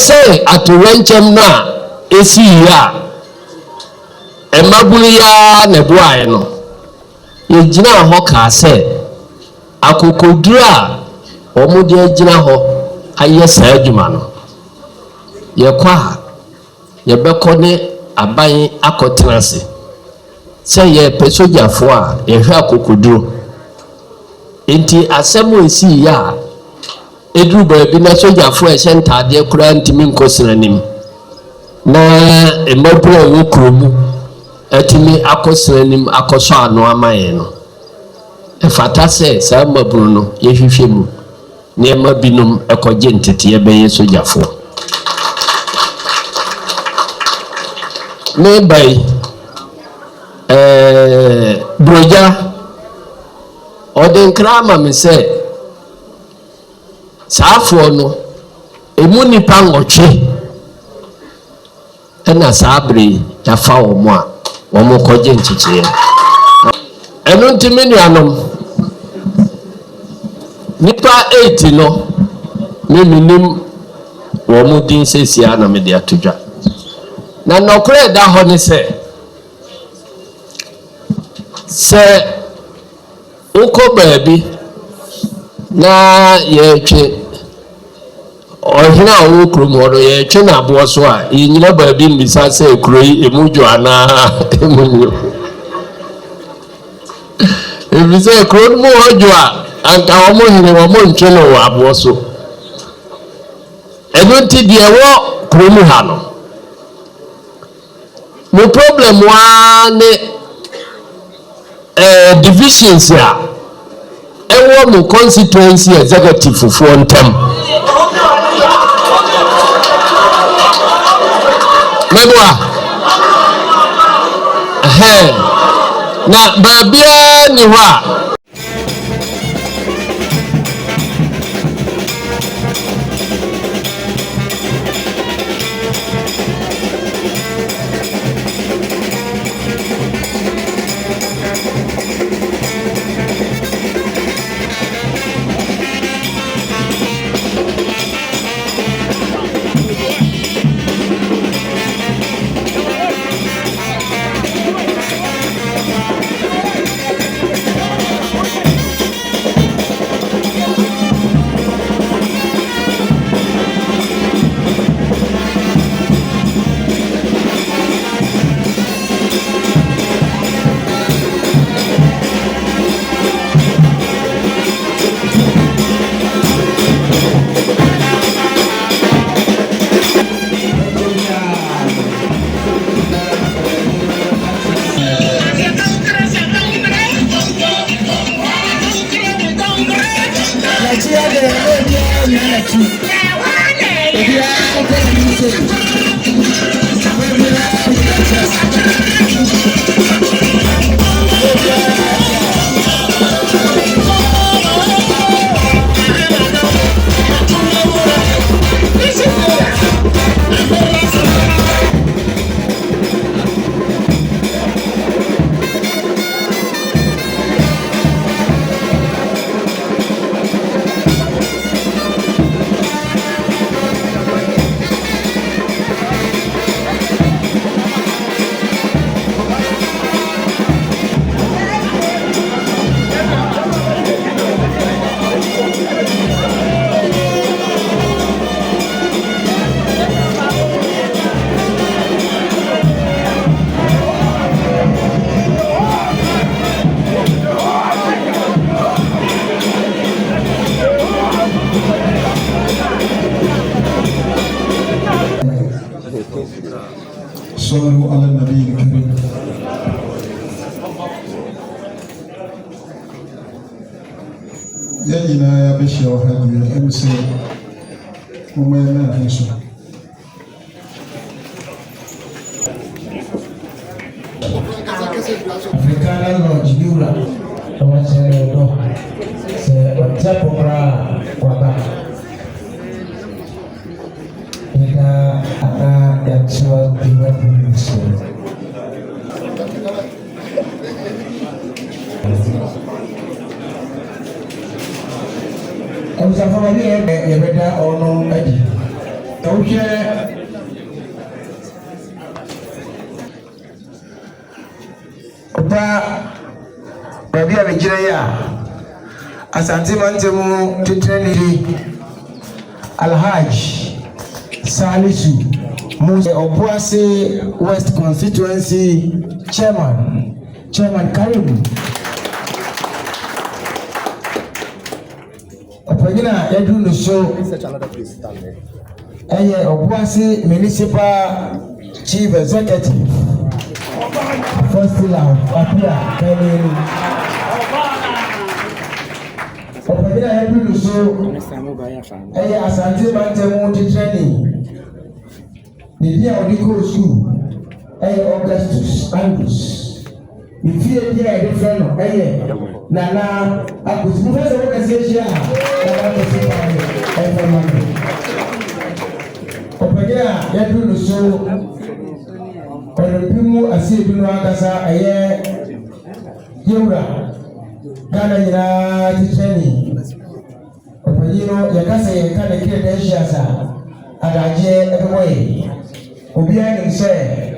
say atorenchem na esi ya emaburu ya na buaye no ye gina ho ka say akokoduru a omode agina ho aye saa adwuma no ye kwa ye beko ne aban akotenase say ye pesojafo a ye hwa akokoduru enti asemo esi ya edru baabi na sojafo e sentade kura ntimi nkosiranim na emaburu wo kromu atimi akosiranim akoso ano amaye no efata se saa maburu no ye hwehwe mu ne mabinum ekoje ntete ye beye sojafo ne bai broja odenkra me se saafo no emu nipa ngotwe na saabre ya fa omo a omo koje nchichie enu ntimi nuanom nipa 8 no meminim omo din sesia na me de atodwa na nokore da ho ne se uko baabi na ye twe ohina owo krum hodo ye twe na abo so a yinyina baabi mbisa se kuroi emujo ana emunyo ebise kron mo hojo a anta omo hine omo ntwe no wa abo so eno ti de wo krum ha no no problem wa ne divisions ya ewo mu constituency executive for ntem medwa na babia ni wa صلوا على النبي الكريم. يا إنا يا بشي وحدي أمسي وما ينافسه. Africana Lodge Yura, c'est pour Waba. Actual development. I'm sorry, I better or no, wohwɛ ɔba baabi a bɛgyina yi a Asante Mantemu Tetreni Alhaj Salisu Musa Obuasi West Constituency Chairman Karim Opagina Edu Nuso Obuasi Municipal Chief Executive First Love Apia Karim Opagina Edu Nuso Asante Mantemu Tetreni Nidia Odiko School Augustus Angus Ifie dia edefreno Nana akusimu fese wokasehia Nana kusipa efamani Opagina Edu Nuso Onopimu asibinu akasa Yewra Ghana yina Tetreni Opagino yakasa yekane kire deshiasa Adaje everywhere Obiya ni mse